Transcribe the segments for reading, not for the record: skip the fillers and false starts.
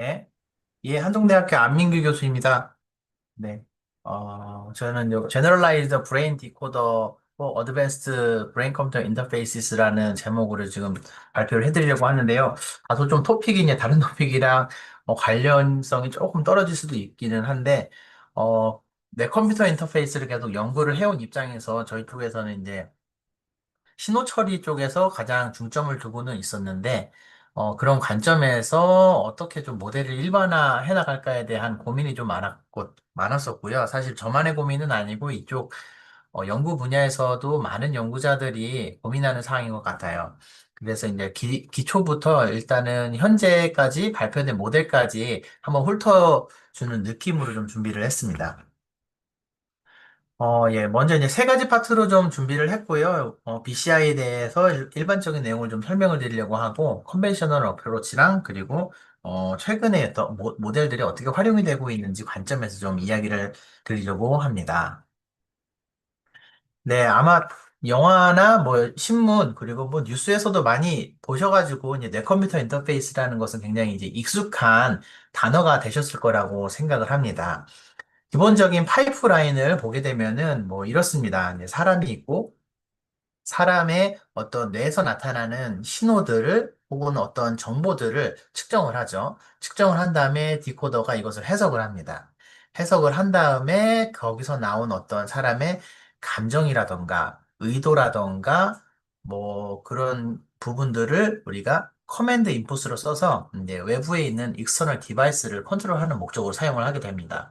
네. 예, 한동대학교 안민규 교수입니다. 네. 저는 Generalized Brain Decoder for Advanced Brain Computer Interfaces라는 제목으로 지금 발표를 해드리려고 하는데요. 다소 좀 토픽이 이제 다른 토픽이랑 관련성이 조금 떨어질 수도 있기는 한데, 내 컴퓨터 인터페이스를 계속 연구를 해온 입장에서 저희 쪽에서는 이제 신호 처리 쪽에서 가장 중점을 두고는 있었는데, 그런 관점에서 어떻게 좀 모델을 일반화해 나갈까에 대한 고민이 좀 많았었고요. 사실 저만의 고민은 아니고 이쪽 연구 분야에서도 많은 연구자들이 고민하는 사항인 것 같아요. 그래서 이제 기초부터 일단은 현재까지 발표된 모델까지 한번 훑어주는 느낌으로 좀 준비를 했습니다. 예, 먼저 이제 세 가지 파트로 좀 준비를 했고요. BCI에 대해서 일반적인 내용을 좀 설명을 드리려고 하고, 컨벤셔널 어프로치랑 그리고 최근에 어떤 모델들이 어떻게 활용이 되고 있는지 관점에서 좀 이야기를 드리려고 합니다. 네, 아마 영화나 뭐 신문 그리고 뭐 뉴스에서도 많이 보셔가지고 이제 내 컴퓨터 인터페이스라는 것은 굉장히 이제 익숙한 단어가 되셨을 거라고 생각을 합니다. 기본적인 파이프라인을 보게 되면은 뭐 이렇습니다. 이제 사람이 있고 사람의 어떤 뇌에서 나타나는 신호들을 혹은 어떤 정보들을 측정을 하죠. 측정을 한 다음에 디코더가 이것을 해석을 합니다. 해석을 한 다음에 거기서 나온 어떤 사람의 감정이라던가 의도라던가 뭐 그런 부분들을 우리가 커맨드 인풋으로 써서 이제 외부에 있는 익스터널 디바이스를 컨트롤하는 목적으로 사용을 하게 됩니다.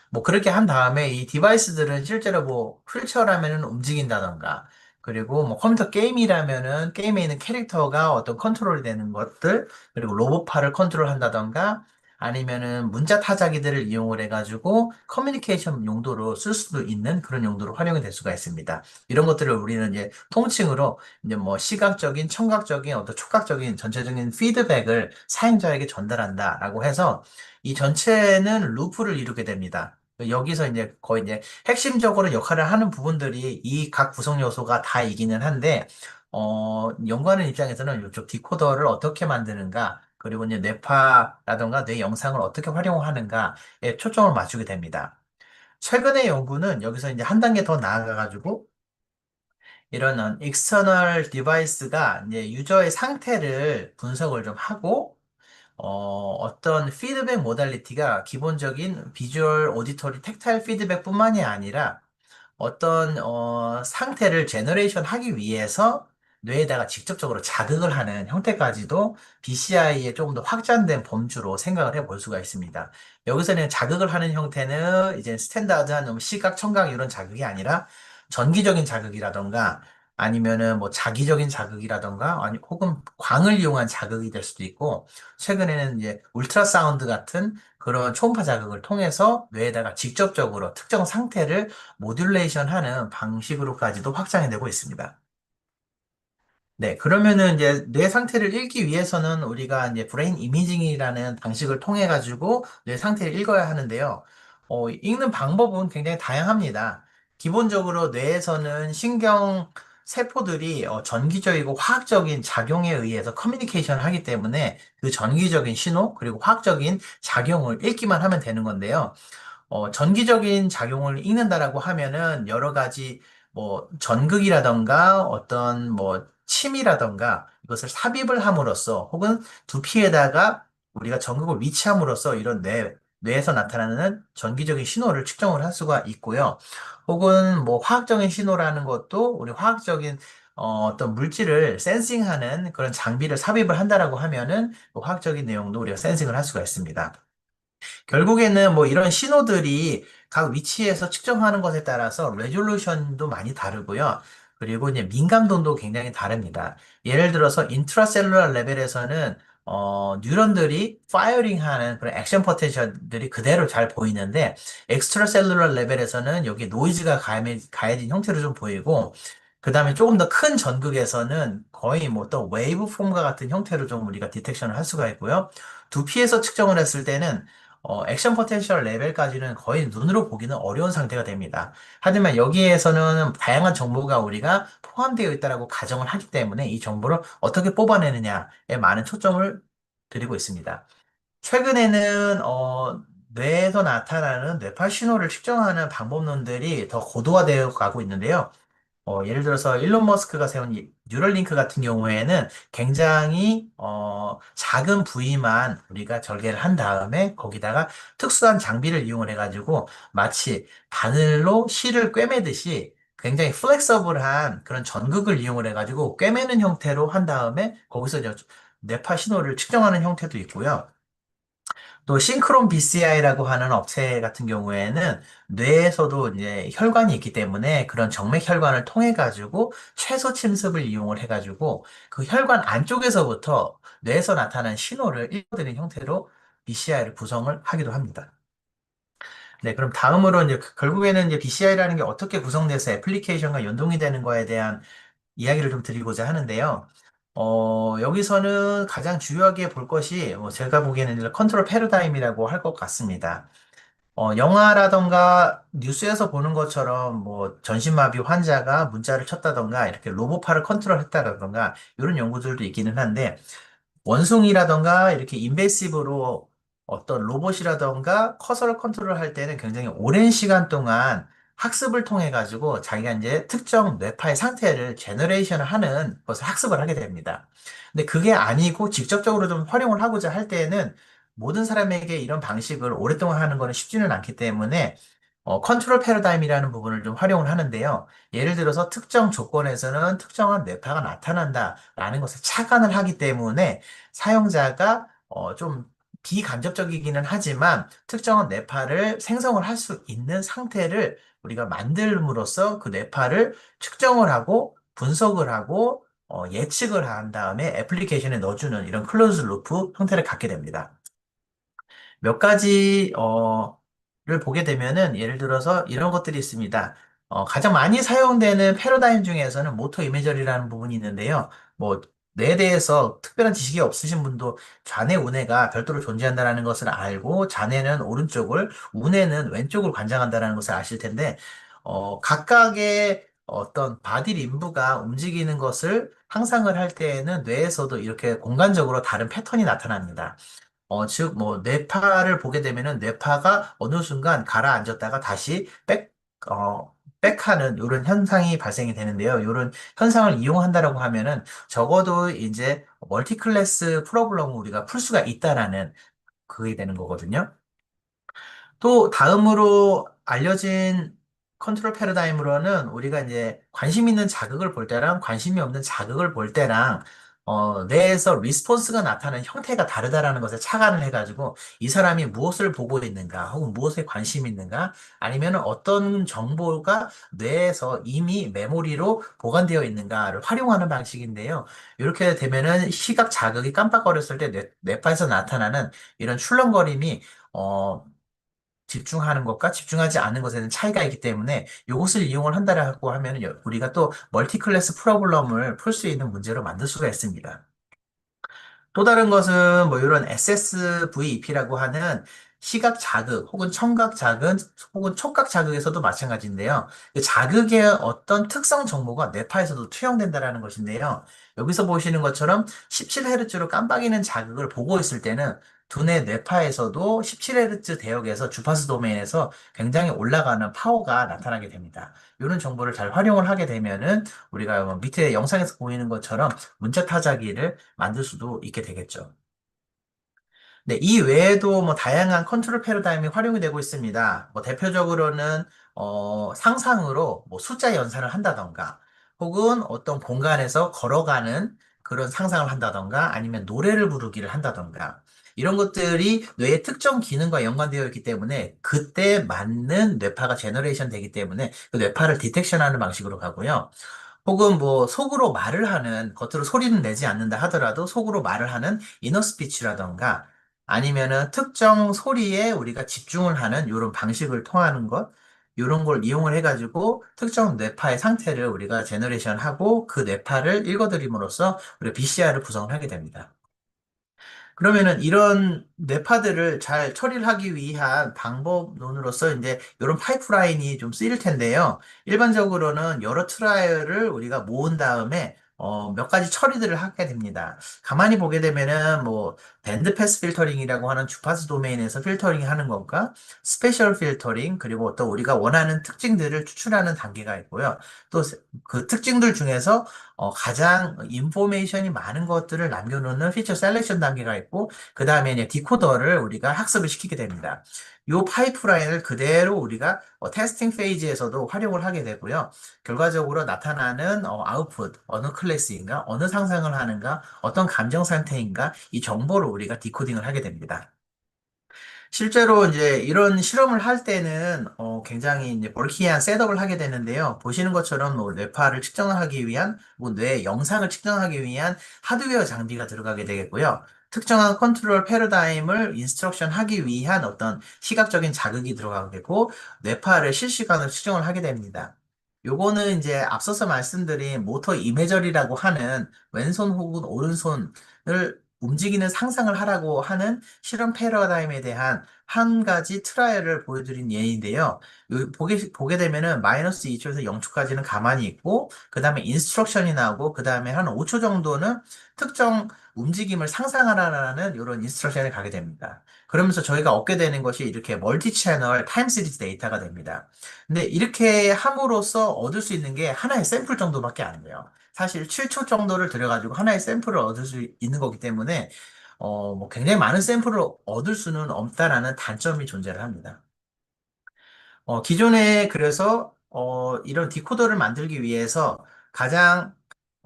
뭐 그렇게 한 다음에 이 디바이스들은 실제로 뭐 휠체어라면은 움직인다던가 그리고 뭐 컴퓨터 게임이라면은 게임에 있는 캐릭터가 어떤 컨트롤이 되는 것들 그리고 로봇파를 컨트롤한다던가 아니면은 문자 타자기들을 이용을 해가지고 커뮤니케이션 용도로 쓸 수도 있는 그런 용도로 활용이 될 수가 있습니다. 이런 것들을 우리는 이제 통칭으로 이제 뭐 시각적인, 청각적인, 어떤 촉각적인 전체적인 피드백을 사용자에게 전달한다라고 해서 이 전체는 루프를 이루게 됩니다. 여기서 이제 거의 이제 핵심적으로 역할을 하는 부분들이 이 각 구성 요소가 다 이기는 한데, 연구하는 입장에서는 이쪽 디코더를 어떻게 만드는가, 그리고 이제 뇌파라던가 뇌 영상을 어떻게 활용하는가에 초점을 맞추게 됩니다. 최근의 연구는 여기서 이제 한 단계 더 나아가가지고, 이런 익스터널 디바이스가 이제 유저의 상태를 분석을 좀 하고, 어떤 피드백 모달리티가 기본적인 비주얼, 오디터리, 텍타일 피드백뿐만이 아니라 어떤 상태를 제너레이션 하기 위해서 뇌에다가 직접적으로 자극을 하는 형태까지도 BCI의 조금 더 확장된 범주로 생각을 해볼 수가 있습니다. 여기서는 자극을 하는 형태는 이제 스탠다드한 시각, 청각 이런 자극이 아니라 전기적인 자극이라던가 아니면은 뭐 자기적인 자극이라던가 아니 혹은 광을 이용한 자극이 될 수도 있고 최근에는 이제 울트라사운드 같은 그런 초음파 자극을 통해서 뇌에다가 직접적으로 특정 상태를 모듈레이션 하는 방식으로까지도 확장이 되고 있습니다. 네, 그러면은 이제 뇌 상태를 읽기 위해서는 우리가 이제 브레인 이미징이라는 방식을 통해 가지고 뇌 상태를 읽어야 하는데요. 읽는 방법은 굉장히 다양합니다. 기본적으로 뇌에서는 신경 세포들이 전기적이고 화학적인 작용에 의해서 커뮤니케이션을 하기 때문에 그 전기적인 신호 그리고 화학적인 작용을 읽기만 하면 되는 건데요. 전기적인 작용을 읽는다라고 하면은 여러 가지 뭐 전극이라던가 어떤 뭐 침이라던가 이것을 삽입을 함으로써 혹은 두피에다가 우리가 전극을 위치함으로써 이런 뇌에서 나타나는 전기적인 신호를 측정을 할 수가 있고요. 혹은 뭐 화학적인 신호라는 것도 우리 화학적인 어떤 물질을 센싱하는 그런 장비를 삽입을 한다라고 하면은 그 화학적인 내용도 우리가 센싱을 할 수가 있습니다. 결국에는 뭐 이런 신호들이 각 위치에서 측정하는 것에 따라서 레졸루션도 많이 다르고요. 그리고 이제 민감도도 굉장히 다릅니다. 예를 들어서 인트라셀룰러 레벨에서는 뉴런들이 파이어링하는 그런 액션 포텐셜들이 그대로 잘 보이는데 엑스트라셀룰러 레벨에서는 여기 노이즈가 가해진 형태로 좀 보이고 그 다음에 조금 더 큰 전극에서는 거의 뭐 또 웨이브 폼과 같은 형태로 좀 우리가 디텍션을 할 수가 있고요. 두피에서 측정을 했을 때는 액션 포텐셜 레벨까지는 거의 눈으로 보기는 어려운 상태가 됩니다. 하지만 여기에서는 다양한 정보가 우리가 포함되어 있다고 가정을 하기 때문에 이 정보를 어떻게 뽑아내느냐에 많은 초점을 드리고 있습니다. 최근에는 뇌에서 나타나는 뇌파 신호를 측정하는 방법론들이 더 고도화되어 가고 있는데요. 예를 들어서 일론 머스크가 세운 이 뉴럴링크 같은 경우에는 굉장히 작은 부위만 우리가 절개를 한 다음에 거기다가 특수한 장비를 이용을 해가지고 마치 바늘로 실을 꿰매듯이 굉장히 플렉서블한 그런 전극을 이용을 해가지고 꿰매는 형태로 한 다음에 거기서 이제 뇌파 신호를 측정하는 형태도 있고요. 또 싱크론 BCI라고 하는 업체 같은 경우에는 뇌에서도 이제 혈관이 있기 때문에 그런 정맥 혈관을 통해 가지고 최소 침습을 이용을 해 가지고 그 혈관 안쪽에서부터 뇌에서 나타난 신호를 읽어드리는 형태로 BCI를 구성을 하기도 합니다. 네, 그럼 다음으로 이제 결국에는 이제 BCI라는 게 어떻게 구성돼서 애플리케이션과 연동이 되는 거에 대한 이야기를 좀 드리고자 하는데요. 여기서는 가장 주요하게 볼 것이 제가 보기에는 이제 컨트롤 패러다임이라고 할 것 같습니다. 영화라던가 뉴스에서 보는 것처럼 뭐 전신마비 환자가 문자를 쳤다던가 이렇게 로봇팔을 컨트롤했다던가 이런 연구들도 있기는 한데 원숭이라던가 이렇게 인베시브로 어떤 로봇이라던가 커서를 컨트롤할 때는 굉장히 오랜 시간 동안 학습을 통해 가지고 자기가 이제 특정 뇌파의 상태를 제너레이션을 하는 것을 학습을 하게 됩니다. 근데 그게 아니고 직접적으로 좀 활용을 하고자 할 때에는 모든 사람에게 이런 방식을 오랫동안 하는 거는 쉽지는 않기 때문에 컨트롤 패러다임이라는 부분을 좀 활용을 하는데요. 예를 들어서 특정 조건에서는 특정한 뇌파가 나타난다라는 것을 착안을 하기 때문에 사용자가 좀 비간접적이기는 하지만 특정한 뇌파를 생성을 할 수 있는 상태를 우리가 만들므로써 그 뇌파를 측정을 하고 분석을 하고 예측을 한 다음에 애플리케이션에 넣어주는 이런 클로즈 루프 형태를 갖게 됩니다. 몇 가지, 를 보게 되면은 예를 들어서 이런 것들이 있습니다. 가장 많이 사용되는 패러다임 중에서는 모터 이미저리라는 부분이 있는데요. 뭐, 뇌에 대해서 특별한 지식이 없으신 분도 좌뇌, 우뇌가 별도로 존재한다는 것을 알고 좌뇌는 오른쪽을, 우뇌는 왼쪽을 관장한다는 것을 아실 텐데, 각각의 어떤 바디 림브가 움직이는 것을 상상을 할 때에는 뇌에서도 이렇게 공간적으로 다른 패턴이 나타납니다. 즉, 뭐, 뇌파를 보게 되면은 뇌파가 어느 순간 가라앉았다가 다시 백하는 이런 현상이 발생이 되는데요. 이런 현상을 이용한다라고 하면은 적어도 이제 멀티클래스 프로블럼을 우리가 풀 수가 있다라는 그게 되는 거거든요. 또 다음으로 알려진 컨트롤 패러다임으로는 우리가 이제 관심 있는 자극을 볼 때랑 관심이 없는 자극을 볼 때랑 뇌에서 리스폰스가 나타나는 형태가 다르다라는 것을 착안을 해가지고 이 사람이 무엇을 보고 있는가 혹은 무엇에 관심이 있는가 아니면 어떤 정보가 뇌에서 이미 메모리로 보관되어 있는가를 활용하는 방식인데요. 이렇게 되면은 시각 자극이 깜빡거렸을 때 뇌파에서 나타나는 이런 출렁거림이 어, 집중하는 것과 집중하지 않는 것에 는 차이가 있기 때문에 이것을 이용을 한다라고 하면 우리가 또 멀티클래스 프로블럼을 풀 수 있는 문제로 만들 수가 있습니다. 또 다른 것은 뭐 이런 SSVEP라고 하는 시각 자극 혹은 청각 자극 혹은 촉각 자극에서도 마찬가지인데요. 그 자극의 어떤 특성 정보가 뇌파에서도 투영된다라는 것인데요. 여기서 보시는 것처럼 17Hz로 깜빡이는 자극을 보고 있을 때는 두뇌 뇌파에서도 17Hz 대역에서 주파수 도메인에서 굉장히 올라가는 파워가 나타나게 됩니다. 이런 정보를 잘 활용을 하게 되면은 우리가 뭐 밑에 영상에서 보이는 것처럼 문자 타자기를 만들 수도 있게 되겠죠. 네, 이 외에도 뭐 다양한 컨트롤 패러다임이 활용이 되고 있습니다. 뭐 대표적으로는 상상으로 뭐 숫자 연산을 한다던가 혹은 어떤 공간에서 걸어가는 그런 상상을 한다던가 아니면 노래를 부르기를 한다던가 이런 것들이 뇌의 특정 기능과 연관되어 있기 때문에 그때 맞는 뇌파가 제너레이션 되기 때문에 그 뇌파를 디텍션하는 방식으로 가고요. 혹은 뭐 속으로 말을 하는 겉으로 소리는 내지 않는다 하더라도 속으로 말을 하는 이너 스피치라던가 아니면은 특정 소리에 우리가 집중을 하는 이런 방식을 통하는 것 이런 걸 이용을 해가지고 특정 뇌파의 상태를 우리가 제너레이션하고 그 뇌파를 읽어드림으로써 우리가 BCR을 구성을 하게 됩니다. 그러면은 이런 뇌파들을 잘 처리를 하기 위한 방법론으로서 이제 이런 파이프라인이 좀 쓰일 텐데요. 일반적으로는 여러 트라이얼을 우리가 모은 다음에 몇 가지 처리들을 하게 됩니다. 가만히 보게 되면은 뭐 밴드 패스 필터링이라고 하는 주파수 도메인에서 필터링 하는 것과 스페셜 필터링 그리고 또 우리가 원하는 특징들을 추출하는 단계가 있고요. 또 그 특징들 중에서 가장 인포메이션이 많은 것들을 남겨놓는 피처 셀렉션 단계가 있고 그 다음에 이제 디코더를 우리가 학습을 시키게 됩니다. 이 파이프라인을 그대로 우리가 테스팅 페이지에서도 활용을 하게 되고요. 결과적으로 나타나는 아웃풋, 어느 클래스인가, 어느 상상을 하는가, 어떤 감정 상태인가, 이 정보를 우리가 디코딩을 하게 됩니다. 실제로 이제 이런 실험을 할 때는 굉장히 이제 벌키한 셋업을 하게 되는데요. 보시는 것처럼 뭐 뇌파를 측정하기 위한, 뭐 뇌 영상을 측정하기 위한 하드웨어 장비가 들어가게 되겠고요. 특정한 컨트롤 패러다임을 인스트럭션 하기 위한 어떤 시각적인 자극이 들어가게 되고, 뇌파를 실시간으로 측정을 하게 됩니다. 요거는 이제 앞서서 말씀드린 모터 이메저리라고 하는 왼손 혹은 오른손을 움직이는 상상을 하라고 하는 실험 패러다임에 대한 한 가지 트라이얼을 보여드린 예인데요. 보게 되면은 마이너스 2초에서 0초까지는 가만히 있고, 그 다음에 인스트럭션이 나오고, 그 다음에 한 5초 정도는 특정 움직임을 상상하라는 이런 인스트럭션을 가게 됩니다. 그러면서 저희가 얻게 되는 것이 이렇게 멀티 채널 타임 시리즈 데이터가 됩니다. 근데 이렇게 함으로써 얻을 수 있는 게 하나의 샘플 정도밖에 안 돼요. 사실 7초 정도를 들여가지고 하나의 샘플을 얻을 수 있는 거기 때문에 뭐 굉장히 많은 샘플을 얻을 수는 없다라는 단점이 존재를 합니다. 기존에 그래서 이런 디코더를 만들기 위해서 가장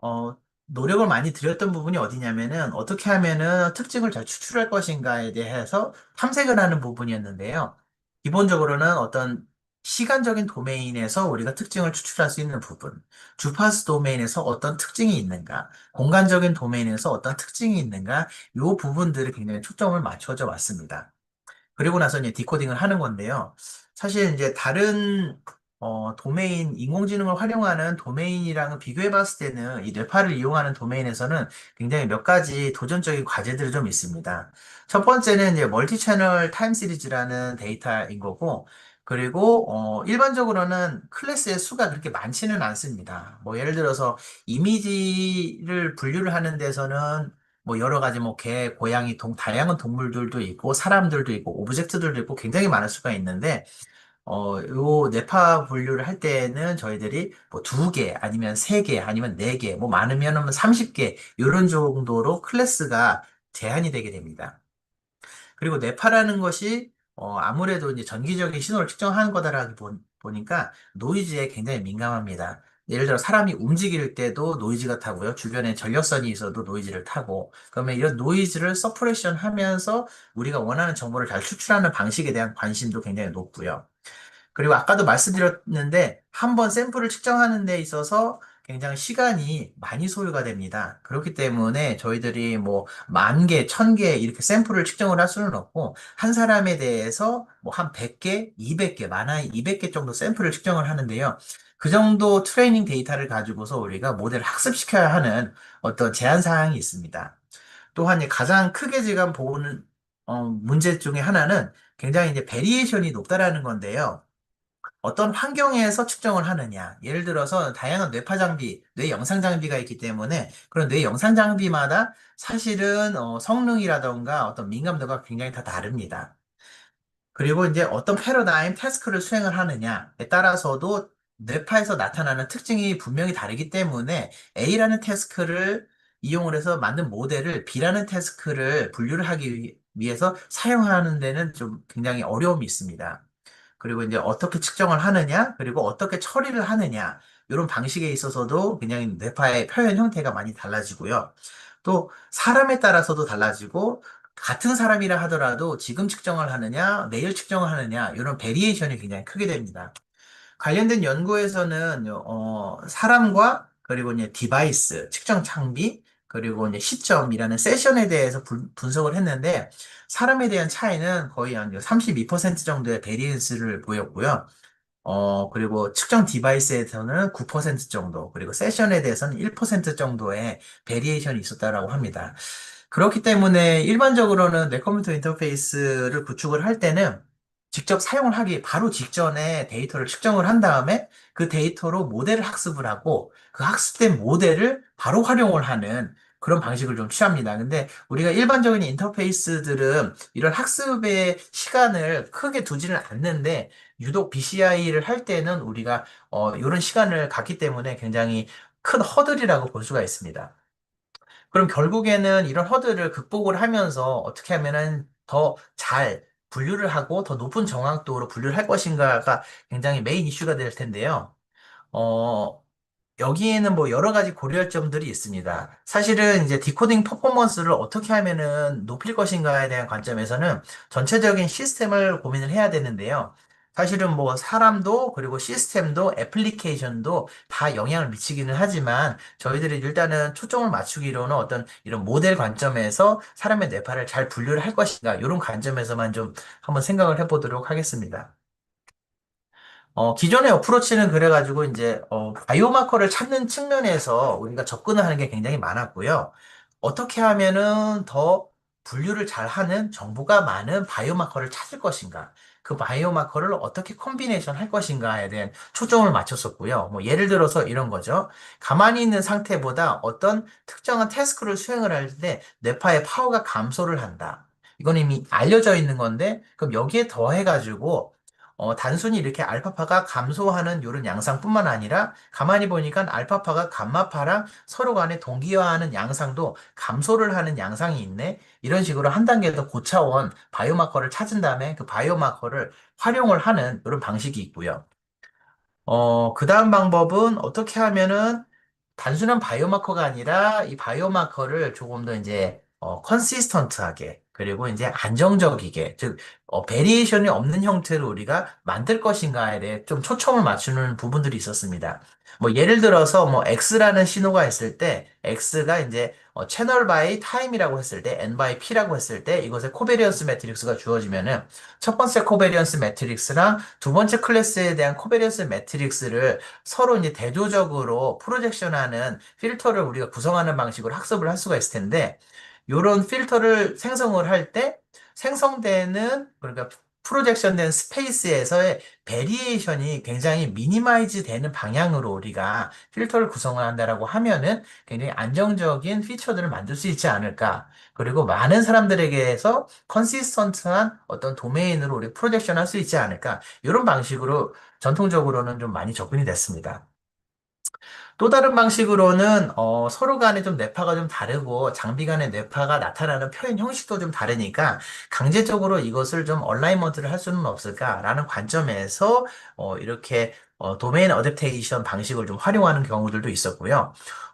어, 노력을 많이 들였던 부분이 어디냐면은 어떻게 하면은 특징을 잘 추출할 것인가에 대해서 탐색을 하는 부분이었는데요. 기본적으로는 어떤 시간적인 도메인에서 우리가 특징을 추출할 수 있는 부분, 주파수 도메인에서 어떤 특징이 있는가, 공간적인 도메인에서 어떤 특징이 있는가, 이 부분들을 굉장히 초점을 맞춰져 왔습니다. 그리고 나서 이제 디코딩을 하는 건데요. 사실 이제 다른 도메인, 인공지능을 활용하는 도메인이랑은 비교해 봤을 때는 이 뇌파를 이용하는 도메인에서는 굉장히 몇 가지 도전적인 과제들이 좀 있습니다. 첫 번째는 이제 멀티 채널 타임 시리즈라는 데이터인 거고, 그리고 일반적으로는 클래스의 수가 그렇게 많지는 않습니다. 뭐 예를 들어서 이미지를 분류를 하는 데서는 뭐 여러 가지 뭐 개, 고양이, 다양한 동물들도 있고 사람들도 있고 오브젝트들도 있고 굉장히 많을 수가 있는데 요 뇌파 분류를 할 때는 저희들이 뭐 두 개, 아니면 세 개, 아니면 네 개, 뭐 많으면 30개 이런 정도로 클래스가 제한이 되게 됩니다. 그리고 뇌파라는 것이 아무래도 이제 전기적인 신호를 측정하는 거다라고 보니까 노이즈에 굉장히 민감합니다. 예를 들어 사람이 움직일 때도 노이즈가 타고요. 주변에 전력선이 있어도 노이즈를 타고 그러면 이런 노이즈를 서프레션 하면서 우리가 원하는 정보를 잘 추출하는 방식에 대한 관심도 굉장히 높고요. 그리고 아까도 말씀드렸는데 한 번 샘플을 측정하는 데 있어서 굉장히 시간이 많이 소요가 됩니다. 그렇기 때문에 저희들이 뭐 만 개, 천 개 이렇게 샘플을 측정을 할 수는 없고 한 사람에 대해서 뭐 한 100개, 200개, 많아 200개 정도 샘플을 측정을 하는데요. 그 정도 트레이닝 데이터를 가지고서 우리가 모델을 학습시켜야 하는 어떤 제한 사항이 있습니다. 또한 가장 크게 제가 보는 문제 중에 하나는 굉장히 이제 베리에이션이 높다라는 건데요. 어떤 환경에서 측정을 하느냐. 예를 들어서 다양한 뇌파 장비, 뇌 영상 장비가 있기 때문에 그런 뇌 영상 장비마다 사실은 성능이라던가 어떤 민감도가 굉장히 다 다릅니다. 그리고 이제 어떤 패러다임 태스크를 수행을 하느냐에 따라서도 뇌파에서 나타나는 특징이 분명히 다르기 때문에 A라는 태스크를 이용을 해서 만든 모델을 B라는 태스크를 분류를 하기 위해서 사용하는 데는 좀 굉장히 어려움이 있습니다. 그리고 이제 어떻게 측정을 하느냐, 그리고 어떻게 처리를 하느냐, 이런 방식에 있어서도 그냥 뇌파의 표현 형태가 많이 달라지고요. 또 사람에 따라서도 달라지고, 같은 사람이라 하더라도 지금 측정을 하느냐, 내일 측정을 하느냐, 이런 베리에이션이 굉장히 크게 됩니다. 관련된 연구에서는 사람과 그리고 이제 디바이스, 측정 장비, 그리고 이제 시점이라는 세션에 대해서 분석을 했는데 사람에 대한 차이는 거의 한 32% 정도의 베리언스를 보였고요. 그리고 측정 디바이스에서는 9% 정도, 그리고 세션에 대해서는 1% 정도의 베리에이션이 있었다라고 합니다. 그렇기 때문에 일반적으로는 뇌 컴퓨터 인터페이스를 구축을 할 때는 직접 사용을 하기 바로 직전에 데이터를 측정을 한 다음에 그 데이터로 모델을 학습을 하고 그 학습된 모델을 바로 활용을 하는 그런 방식을 좀 취합니다. 근데 우리가 일반적인 인터페이스들은 이런 학습의 시간을 크게 두지는 않는데 유독 BCI를 할 때는 우리가 이런 시간을 갖기 때문에 굉장히 큰 허들이라고 볼 수가 있습니다. 그럼 결국에는 이런 허들을 극복을 하면서 어떻게 하면은 더 잘 분류를 하고 더 높은 정확도로 분류를 할 것인가가 굉장히 메인 이슈가 될 텐데요. 어, 여기에는 뭐 여러 가지 고려할 점들이 있습니다. 사실은 이제 디코딩 퍼포먼스를 어떻게 하면은 높일 것인가에 대한 관점에서는 전체적인 시스템을 고민을 해야 되는데요. 사실은 뭐 사람도 그리고 시스템도 애플리케이션도 다 영향을 미치기는 하지만 저희들이 일단은 초점을 맞추기로는 어떤 이런 모델 관점에서 사람의 뇌파를 잘 분류를 할 것인가 이런 관점에서만 좀 한번 생각을 해보도록 하겠습니다. 기존의 어프로치는 그래가지고 이제 바이오마커를 찾는 측면에서 우리가 접근을 하는 게 굉장히 많았고요. 어떻게 하면은 더 분류를 잘 하는 정보가 많은 바이오마커를 찾을 것인가? 그 바이오마커를 어떻게 콤비네이션 할 것인가에 대한 초점을 맞췄었고요. 뭐 예를 들어서 이런 거죠. 가만히 있는 상태보다 어떤 특정한 태스크를 수행을 할 때 뇌파의 파워가 감소를 한다. 이건 이미 알려져 있는 건데, 그럼 여기에 더해가지고 단순히 이렇게 알파파가 감소하는 이런 양상뿐만 아니라 가만히 보니까 알파파가 감마파랑 서로 간에 동기화하는 양상도 감소를 하는 양상이 있네. 이런 식으로 한 단계 더 고차원 바이오마커를 찾은 다음에 그 바이오마커를 활용을 하는 이런 방식이 있고요. 그 다음 방법은 어떻게 하면은 단순한 바이오마커가 아니라 이 바이오마커를 조금 더 이제 컨시스턴트하게 그리고 이제 안정적이게 즉 베리에이션이 없는 형태로 우리가 만들 것인가에 대해 좀 초점을 맞추는 부분들이 있었습니다. 뭐 예를 들어서 뭐 X라는 신호가 있을 때 X가 이제 채널 바이 타임이라고 했을 때 N 바이 P라고 했을 때 이것의 코베리언스 매트릭스가 주어지면은 첫 번째 코베리언스 매트릭스랑 두 번째 클래스에 대한 코베리언스 매트릭스를 서로 이제 대조적으로 프로젝션하는 필터를 우리가 구성하는 방식으로 학습을 할 수가 있을 텐데, 이런 필터를 생성을 할 때 생성되는, 그러니까 프로젝션 된 스페이스에서의 베리에이션이 굉장히 미니마이즈 되는 방향으로 우리가 필터를 구성을 한다라고 하면은 굉장히 안정적인 피처들을 만들 수 있지 않을까. 그리고 많은 사람들에게서 컨시스턴트한 어떤 도메인으로 우리 프로젝션 할 수 있지 않을까. 이런 방식으로 전통적으로는 좀 많이 접근이 됐습니다. 또 다른 방식으로는 서로 간에 좀 뇌파가 좀 다르고 장비 간의 뇌파가 나타나는 표현 형식도 좀 다르니까 강제적으로 이것을 좀 얼라이먼트를 할 수는 없을까라는 관점에서 이렇게 도메인 어댑테이션 방식을 좀 활용하는 경우들도 있었고요.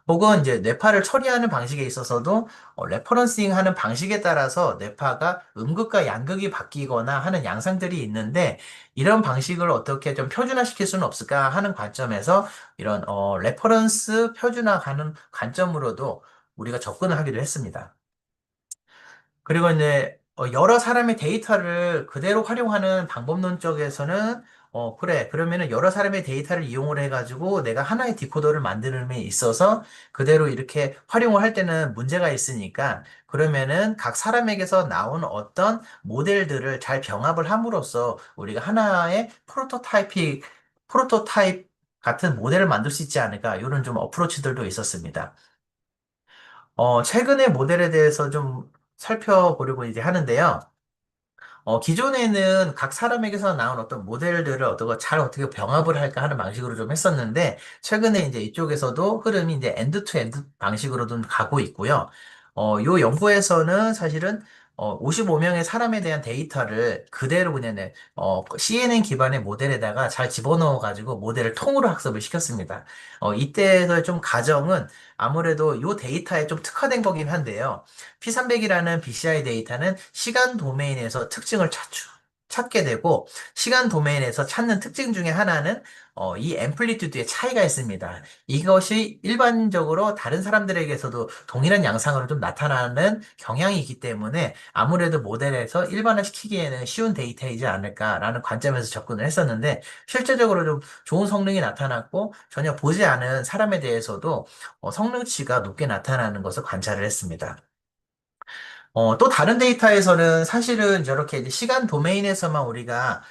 혹은 이제 뇌파를 처리하는 방식에 있어서도 레퍼런싱 하는 방식에 따라서 뇌파가 음극과 양극이 바뀌거나 하는 양상들이 있는데 이런 방식을 어떻게 좀 표준화시킬 수는 없을까 하는 관점에서 이런 레퍼런스 표준화하는 관점으로도 우리가 접근을 하기도 했습니다. 그리고 이제 여러 사람의 데이터를 그대로 활용하는 방법론 쪽에서는 그래 그러면은 여러 사람의 데이터를 이용을 해가지고 내가 하나의 디코더를 만드는 데 있어서 그대로 이렇게 활용을 할 때는 문제가 있으니까 그러면은 각 사람에게서 나온 어떤 모델들을 잘 병합을 함으로써 우리가 하나의 프로토타입 같은 모델을 만들 수 있지 않을까 이런 좀 어프로치들도 있었습니다. 최근의 모델에 대해서 좀 살펴보려고 이제 하는데요. 기존에는 각 사람에게서 나온 어떤 모델들을 어떻게 병합을 할까 하는 방식으로 좀 했었는데, 최근에 이제 이쪽에서도 흐름이 이제 엔드 투 엔드 방식으로 좀 가고 있고요. 요 연구에서는 사실은 55명의 사람에 대한 데이터를 그대로 그냥 CNN 기반의 모델에다가 잘 집어넣어가지고 모델을 통으로 학습을 시켰습니다. 이때의 좀 가정은 아무래도 요 데이터에 좀 특화된 거긴 한데요. P300이라는 BCI 데이터는 시간 도메인에서 특징을 찾게 되고, 시간 도메인에서 찾는 특징 중에 하나는 이 앰플리튜드의 차이가 있습니다. 이것이 일반적으로 다른 사람들에게서도 동일한 양상으로 좀 나타나는 경향이 있기 때문에 아무래도 모델에서 일반화시키기에는 쉬운 데이터이지 않을까라는 관점에서 접근을 했었는데, 실제적으로 좀 좋은 성능이 나타났고, 전혀 보지 않은 사람에 대해서도 성능치가 높게 나타나는 것을 관찰을 했습니다. 또 다른 데이터에서는 사실은 저렇게 이제 시간 도메인에서만 우리가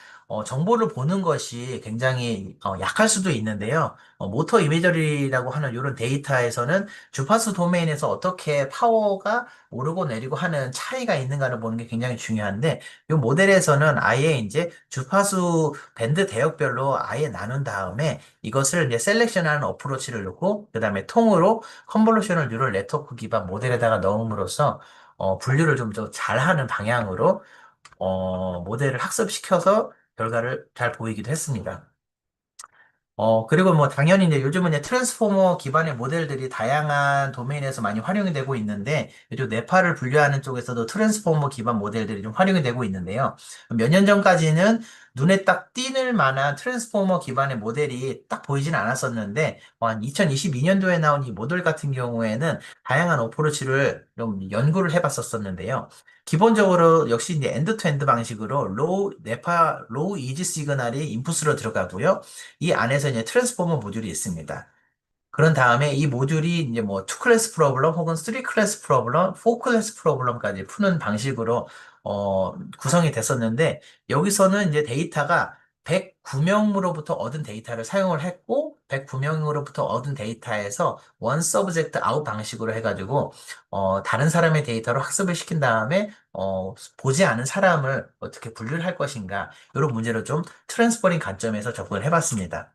정보를 보는 것이 굉장히 약할 수도 있는데요. 모터 이미저리라고 하는 이런 데이터에서는 주파수 도메인에서 어떻게 파워가 오르고 내리고 하는 차이가 있는가를 보는 게 굉장히 중요한데, 이 모델에서는 아예 이제 주파수 밴드 대역별로 아예 나눈 다음에 이것을 이제 셀렉션하는 어프로치를 놓고, 그 다음에 통으로 컨볼루셔널 뉴럴 네트워크 기반 모델에다가 넣음으로써 분류를 좀 더 잘하는 방향으로 모델을 학습시켜서 결과를 잘 보이기도 했습니다. 그리고 뭐 당연히 이제 요즘은 이제 트랜스포머 기반의 모델들이 다양한 도메인에서 많이 활용이 되고 있는데, 요즘 뇌파를 분류하는 쪽에서도 트랜스포머 기반 모델들이 좀 활용이 되고 있는데요. 몇 년 전까지는 눈에 딱 띄는 만한 트랜스포머 기반의 모델이 딱 보이진 않았었는데, 한 2022년도에 나온 이 모델 같은 경우에는 다양한 어프로치를 좀 연구를 해봤었었는데요. 기본적으로 역시 이제 엔드 투 엔드 방식으로 로우 이지 시그널이 인풋으로 들어가고요. 이 안에서 이제 트랜스포머 모듈이 있습니다. 그런 다음에 이 모듈이 이제 뭐 2 클래스 프로블럼 혹은 3 클래스 프로블럼, 4 클래스 프로블럼까지 푸는 방식으로 구성이 됐었는데, 여기서는 이제 데이터가 109명으로부터 얻은 데이터를 사용을 했고, 109명으로부터 얻은 데이터에서 원 서브젝트 아웃 방식으로 해가지고 다른 사람의 데이터로 학습을 시킨 다음에 보지 않은 사람을 어떻게 분류를 할 것인가, 이런 문제로 좀 트랜스퍼링 관점에서 접근을 해봤습니다.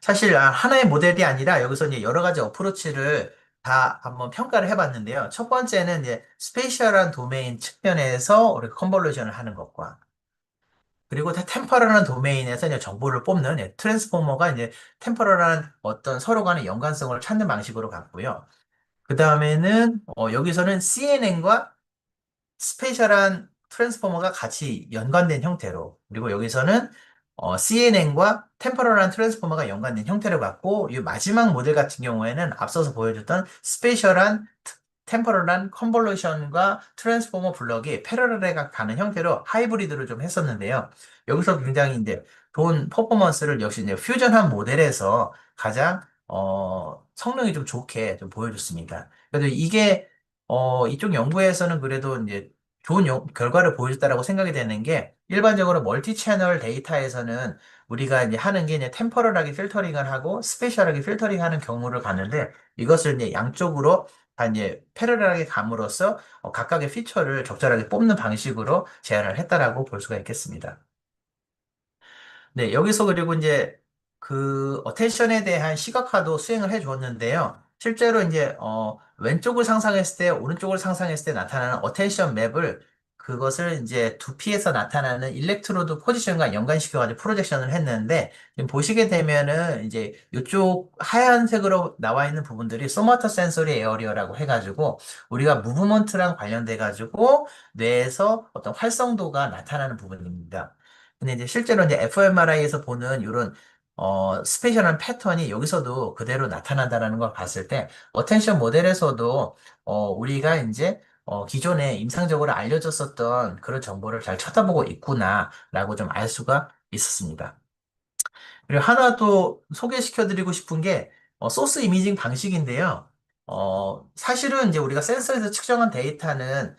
사실 하나의 모델이 아니라 여기서 이제 여러 가지 어프로치를 다 한번 평가를 해봤는데요. 첫 번째는 이제 스페이셜한 도메인 측면에서 우리가 컨볼루션을 하는 것과, 그리고 템퍼럴한 도메인에서 이제 정보를 뽑는 트랜스포머가 이제 템퍼럴한 어떤 서로 간의 연관성을 찾는 방식으로 갔고요. 그 다음에는 여기서는 CNN과 스페셜한 트랜스포머가 같이 연관된 형태로, 그리고 여기서는 CNN과 템포럴한 트랜스포머가 연관된 형태를 갖고, 이 마지막 모델 같은 경우에는 앞서서 보여줬던 스페셜한 템포럴한 컨볼루션과 트랜스포머 블럭이 패러렐에 가는 형태로 하이브리드를 좀 했었는데요. 여기서 굉장히 이제 좋은 퍼포먼스를 역시 이제 퓨전한 모델에서 가장 성능이 좀 좋게 좀 보여줬습니다. 그래도 이게 이쪽 연구에서는 그래도 이제 좋은 결과를 보여줬다라고 생각이 되는 게, 일반적으로 멀티 채널 데이터에서는 우리가 이제 하는 게 이제 템퍼럴하게 필터링을 하고 스페셜하게 필터링하는 경우를 가는데, 이것을 이제 양쪽으로 다 이제 패러럴하게 감으로써 각각의 피처를 적절하게 뽑는 방식으로 제안을 했다라고 볼 수가 있겠습니다. 네, 여기서 그리고 이제 그 어텐션에 대한 시각화도 수행을 해 주었는데요. 실제로 이제 왼쪽을 상상했을 때, 오른쪽을 상상했을 때 나타나는 어텐션 맵을, 그것을 이제 두피에서 나타나는 일렉트로드 포지션과 연관시켜가지고 프로젝션을 했는데, 지금 보시게 되면은 이제 이쪽 하얀색으로 나와 있는 부분들이 소마토 센소리 에어리어라고 해가지고, 우리가 무브먼트랑 관련돼가지고 뇌에서 어떤 활성도가 나타나는 부분입니다. 근데 이제 실제로 이제 fMRI에서 보는 이런 스페셜한 패턴이 여기서도 그대로 나타난다는 걸 봤을 때, 어텐션 모델에서도 우리가 이제 기존에 임상적으로 알려졌었던 그런 정보를 잘 쳐다보고 있구나라고 좀 알 수가 있었습니다. 그리고 하나 또 소개시켜드리고 싶은 게 소스 이미징 방식인데요. 사실은 이제 우리가 센서에서 측정한 데이터는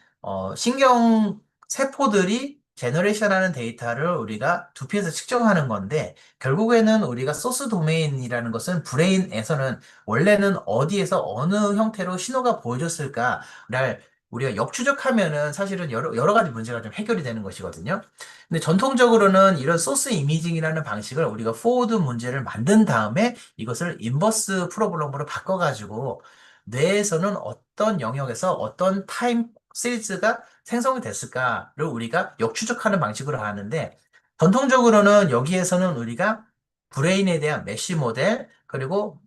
신경 세포들이 제너레이션하는 데이터를 우리가 두피에서 측정하는 건데, 결국에는 우리가 소스 도메인이라는 것은 브레인에서는 원래는 어디에서 어느 형태로 신호가 보여줬을까를 우리가 역추적하면은 사실은 여러 가지 문제가 좀 해결이 되는 것이거든요. 근데 전통적으로는 이런 소스 이미징이라는 방식을 우리가 포워드 문제를 만든 다음에 이것을 인버스 프로블럼으로 바꿔가지고 뇌에서는 어떤 영역에서 어떤 타임 시리즈가 생성이 됐을까를 우리가 역추적하는 방식으로 하는데, 전통적으로는 여기에서는 우리가 브레인에 대한 메쉬 모델, 그리고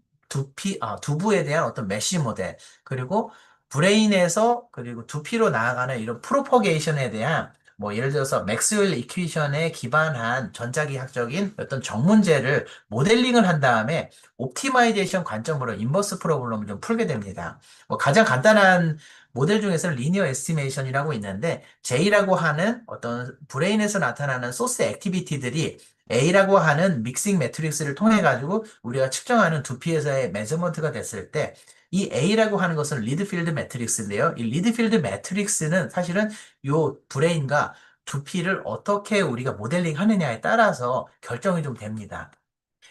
두부에 대한 어떤 메쉬 모델, 그리고 브레인에서 그리고 두피로 나아가는 이런 프로포게이션에 대한, 뭐 예를 들어서 맥스웰 이퀴션에 기반한 전자기학적인 어떤 정문제를 모델링을 한 다음에 옵티마이제이션 관점으로 인버스 프로블럼을 좀 풀게 됩니다. 뭐 가장 간단한 모델 중에서는 리니어 에스티메이션이라고 있는데, J라고 하는 어떤 브레인에서 나타나는 소스 액티비티들이 A라고 하는 믹싱 매트릭스를 통해 가지고 우리가 측정하는 두피에서의 메저먼트가 됐을 때, 이 A라고 하는 것은 리드 필드 매트릭스인데요. 이 리드 필드 매트릭스는 사실은 요 브레인과 두피를 어떻게 우리가 모델링 하느냐에 따라서 결정이 좀 됩니다.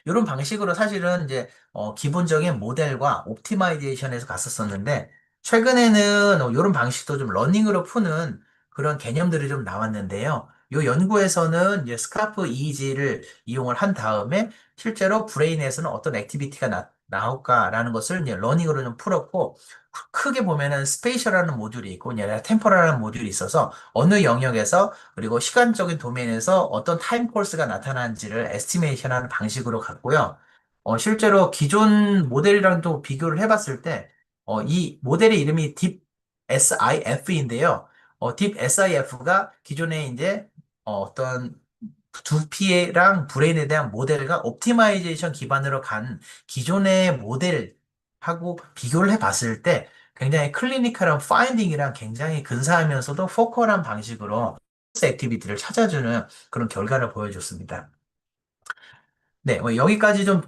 이런 방식으로 사실은 이제 기본적인 모델과 옵티마이제이션에서 갔었었는데 최근에는 이런 방식도 좀 러닝으로 푸는 그런 개념들이 좀 나왔는데요. 이 연구에서는 이제 스카프 EEG를 이용을 한 다음에 실제로 브레인에서는 어떤 액티비티가 나올까라는 것을 이제 러닝으로 좀 풀었고 크게 보면은 스페이셜이라는 모듈이 있고 이제 템포럴이라는 모듈이 있어서 어느 영역에서 그리고 시간적인 도메인에서 어떤 타임 콜스가 나타나는지를 에스티메이션 하는 방식으로 갔고요. 실제로 기존 모델이랑도 비교를 해봤을 때, 이 모델의 이름이 딥 SIF인데요. 딥 SIF가 기존에 이제 어떤 두피랑 브레인에 대한 모델과 옵티마이제이션 기반으로 간 기존의 모델하고 비교를 해봤을 때 굉장히 클리니컬한 파인딩이랑 굉장히 근사하면서도 포컬한 방식으로 액티비티를 찾아주는 그런 결과를 보여줬습니다. 네, 여기까지 좀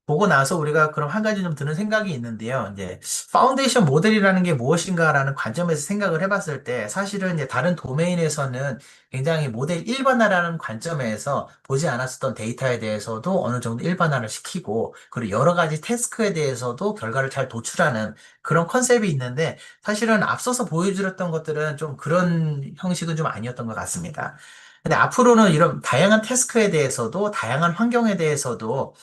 보고 나서 우리가 그럼 한 가지 좀 드는 생각이 있는데요. 이제 파운데이션 모델이라는 게 무엇인가라는 관점에서 생각을 해봤을 때 사실은 이제 다른 도메인에서는 굉장히 모델 일반화라는 관점에서 보지 않았었던 데이터에 대해서도 어느 정도 일반화를 시키고 그리고 여러 가지 태스크에 대해서도 결과를 잘 도출하는 그런 컨셉이 있는데 사실은 앞서서 보여드렸던 것들은 좀 그런 형식은 좀 아니었던 것 같습니다. 근데 앞으로는 이런 다양한 태스크에 대해서도 다양한 환경에 대해서도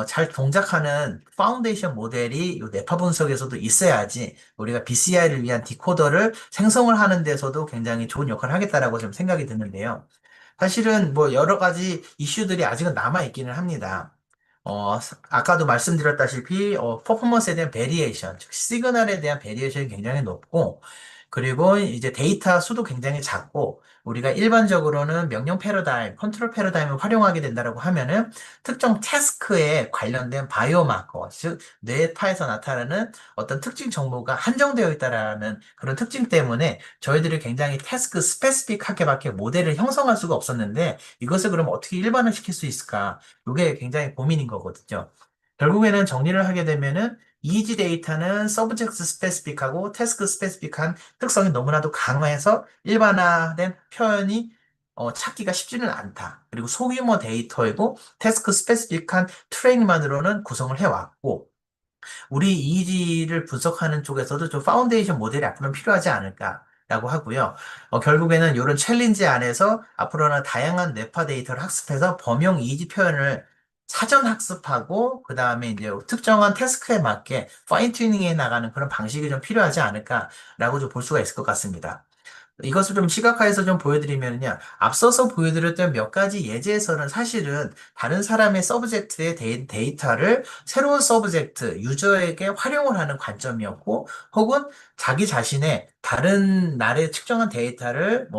잘 동작하는 파운데이션 모델이 이 뇌파 분석에서도 있어야지 우리가 BCI를 위한 디코더를 생성을 하는 데서도 굉장히 좋은 역할을 하겠다라고 좀 생각이 드는데요. 사실은 뭐 여러 가지 이슈들이 아직은 남아 있기는 합니다. 아까도 말씀드렸다시피, 퍼포먼스에 대한 베리에이션, 즉, 시그널에 대한 베리에이션이 굉장히 높고, 그리고 이제 데이터 수도 굉장히 작고, 우리가 일반적으로는 명령 패러다임, 컨트롤 패러다임을 활용하게 된다고 하면은, 특정 태스크에 관련된 바이오마커, 즉, 뇌파에서 나타나는 어떤 특징 정보가 한정되어 있다라는 그런 특징 때문에 저희들이 굉장히 태스크 스페시픽하게밖에 모델을 형성할 수가 없었는데, 이것을 그럼 어떻게 일반화시킬 수 있을까? 이게 굉장히 고민인 거거든요. 결국에는 정리를 하게 되면은 이지 데이터는 서브젝트 스페시픽하고 태스크 스페시픽한 특성이 너무나도 강해서 일반화된 표현이 찾기가 쉽지는 않다. 그리고 소규모 데이터이고 태스크 스페시픽한 트레이닝만으로는 구성을 해왔고 우리 이미지를 분석하는 쪽에서도 좀 파운데이션 모델이 앞으로는 필요하지 않을까라고 하고요. 결국에는 이런 챌린지 안에서 앞으로는 다양한 뇌파 데이터를 학습해서 범용 이미지 표현을 사전 학습하고 그 다음에 이제 특정한 태스크에 맞게 파인 튜닝해 나가는 그런 방식이 좀 필요하지 않을까라고 좀 볼 수가 있을 것 같습니다. 이것을 좀 시각화해서 좀 보여드리면요. 앞서서 보여드렸던 몇 가지 예제에서는 사실은 다른 사람의 서브젝트의 데이터를 새로운 서브젝트, 유저에게 활용을 하는 관점이었고, 혹은 자기 자신의 다른 날의 측정한 데이터를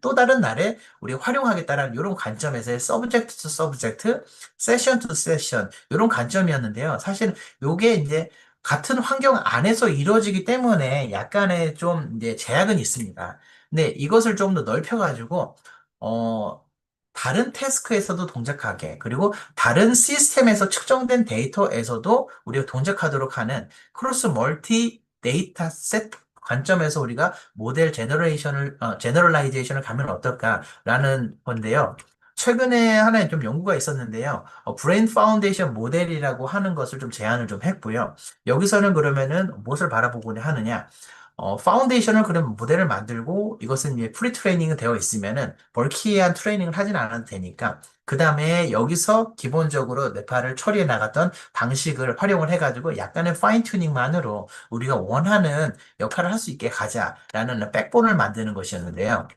또 다른 날에 우리가 활용하겠다는 이런 관점에서의 서브젝트 투 서브젝트, 세션 투 세션, 이런 관점이었는데요. 사실 요게 이제 같은 환경 안에서 이루어지기 때문에 약간의 좀 이제 제약은 있습니다. 근데 이것을 좀 더 넓혀가지고, 어, 다른 태스크에서도 동작하게, 그리고 다른 시스템에서 측정된 데이터에서도 우리가 동작하도록 하는 크로스 멀티 데이터 셋 관점에서 우리가 모델 제너럴라이제이션을 가면 어떨까라는 건데요. 최근에 하나의 좀 연구가 있었는데요. 브레인 파운데이션 모델이라고 하는 것을 좀 제안을 좀 했고요. 여기서는 그러면은 무엇을 바라보고 하느냐? 파운데이션을 그럼 모델을 만들고 이것은 이제 프리 트레이닝이 되어 있으면은 벌키한 트레이닝을 하진 않아도 되니까 그 다음에 여기서 기본적으로 뇌파를 처리해 나갔던 방식을 활용을 해가지고 약간의 파인 튜닝만으로 우리가 원하는 역할을 할 수 있게 가자라는 백본을 만드는 것이었는데요.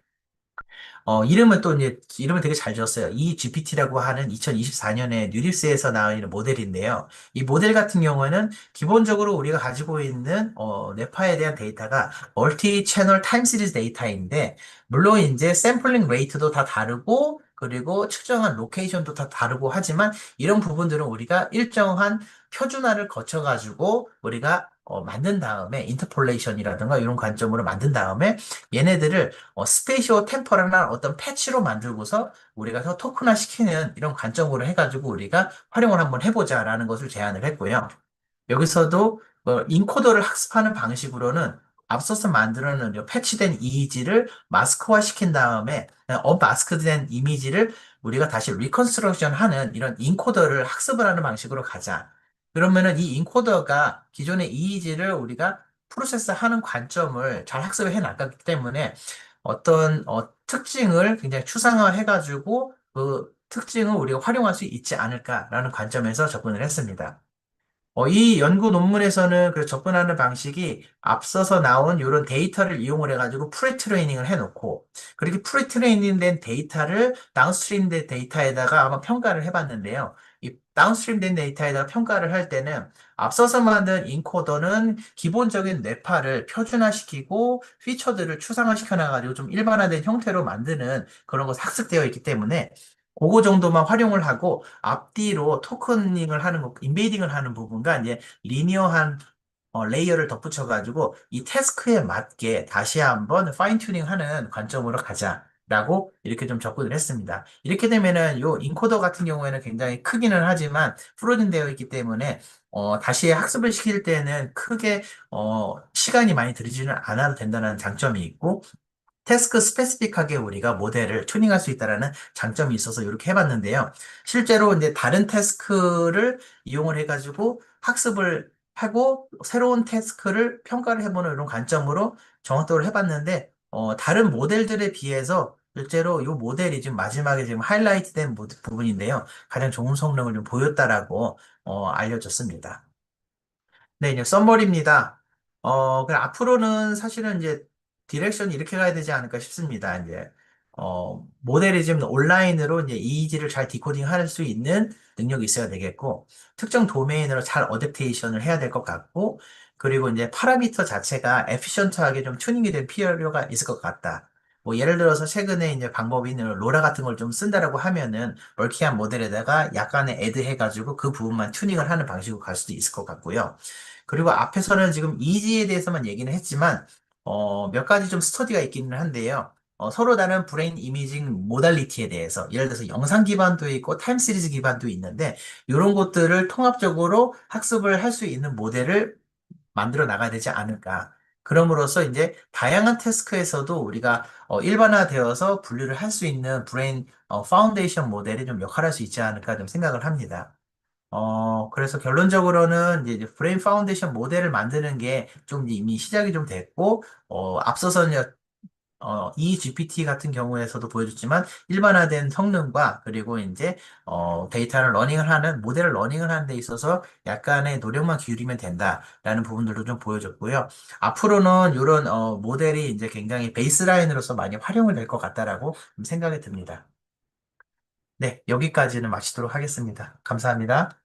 이름은 또 이제, 이름을 되게 잘 지었어요. 이 GPT라고 하는 2024년에 뉴리스에서 나온 모델인데요. 이 모델 같은 경우에는 기본적으로 우리가 가지고 있는, 뇌파에 대한 데이터가 멀티 채널 타임 시리즈 데이터인데, 물론 이제 샘플링 레이트도 다 다르고, 그리고 측정한 로케이션도 다 다르고 하지만, 이런 부분들은 우리가 일정한 표준화를 거쳐가지고, 우리가 만든 다음에, 인터폴레이션이라든가 이런 관점으로 만든 다음에, 얘네들을 스페이시오 템퍼럴한 어떤 패치로 만들고서 우리가 더 토큰화 시키는 이런 관점으로 해가지고 우리가 활용을 한번 해보자라는 것을 제안을 했고요. 여기서도 인코더를 학습하는 방식으로는 앞서서 만들어 놓은 패치된 이미지를 마스크화 시킨 다음에 언마스크된 이미지를 우리가 다시 리컨스트럭션 하는 이런 인코더를 학습을 하는 방식으로 가자. 그러면은 이 인코더가 기존의 이미지를 우리가 프로세스 하는 관점을 잘 학습을 해 나갔기 때문에 어떤 특징을 굉장히 추상화해가지고 그 특징을 우리가 활용할 수 있지 않을까라는 관점에서 접근을 했습니다. 이 연구 논문에서는 그 접근하는 방식이 앞서서 나온 이런 데이터를 이용을 해가지고 프리트레이닝을 해놓고, 그렇게 프리트레이닝 된 데이터를 다운스트림 된 데이터에다가 아마 평가를 해봤는데요. 이 다운스트림 된 데이터에다가 평가를 할 때는 앞서서 만든 인코더는 기본적인 뇌파를 표준화시키고 피처들을 추상화시켜놔가지고 좀 일반화된 형태로 만드는 그런 것이 학습되어 있기 때문에 그거 정도만 활용을 하고 앞뒤로 토큰닝을 하는 거, 인베이딩을 하는 부분과 이제 리니어한 레이어를 덧붙여가지고 이 태스크에 맞게 다시 한번 파인 튜닝하는 관점으로 가자라고 이렇게 좀 접근을 했습니다. 이렇게 되면은 요 인코더 같은 경우에는 굉장히 크기는 하지만 프로즌되어 있기 때문에 다시 학습을 시킬 때는 크게 시간이 많이 들이지는 않아도 된다는 장점이 있고 태스크 스페시픽하게 우리가 모델을 튜닝할 수 있다는 장점이 있어서 이렇게 해봤는데요. 실제로 이제 다른 태스크를 이용을 해가지고 학습을 하고 새로운 태스크를 평가를 해보는 이런 관점으로 정확도를 해봤는데, 다른 모델들에 비해서 실제로 이 모델이 지금 마지막에 지금 하이라이트 된 부분인데요. 가장 좋은 성능을 좀 보였다라고 알려졌습니다. 네, 이제 썸머리입니다. 그럼 앞으로는 사실은 이제 디렉션이 이렇게 가야 되지 않을까 싶습니다. 이제, 모델이 지금 온라인으로 이제 이미지를 잘 디코딩 할 수 있는 능력이 있어야 되겠고, 특정 도메인으로 잘 어댑테이션을 해야 될 것 같고, 그리고 이제 파라미터 자체가 에피션트하게 좀 튜닝이 될 필요가 있을 것 같다. 뭐 예를 들어서 최근에 이제 방법이 있는 로라 같은 걸 좀 쓴다라고 하면은 럴키한 모델에다가 약간의 애드 해가지고 그 부분만 튜닝을 하는 방식으로 갈 수도 있을 것 같고요. 그리고 앞에서는 지금 이지에 대해서만 얘기는 했지만, 몇 가지 좀 스터디가 있기는 한데요. 서로 다른 브레인 이미징 모달리티에 대해서, 예를 들어서 영상 기반도 있고 타임 시리즈 기반도 있는데, 이런 것들을 통합적으로 학습을 할 수 있는 모델을 만들어 나가야 되지 않을까. 그럼으로써 이제 다양한 태스크에서도 우리가 일반화되어서 분류를 할 수 있는 브레인 파운데이션 모델이 좀 역할할 수 있지 않을까 좀 생각을 합니다. 그래서 결론적으로는 이제 브레인 파운데이션 모델을 만드는 게 좀 이미 시작이 좀 됐고, 앞서서는 이 GPT 같은 경우에서도 보여줬지만 일반화된 성능과 그리고 이제 데이터를 러닝을 하는 모델을 러닝을 하는 데 있어서 약간의 노력만 기울이면 된다라는 부분들도 좀 보여줬고요. 앞으로는 이런 모델이 이제 굉장히 베이스라인으로서 많이 활용이 될 것 같다라고 생각이 듭니다. 네, 여기까지는 마치도록 하겠습니다. 감사합니다.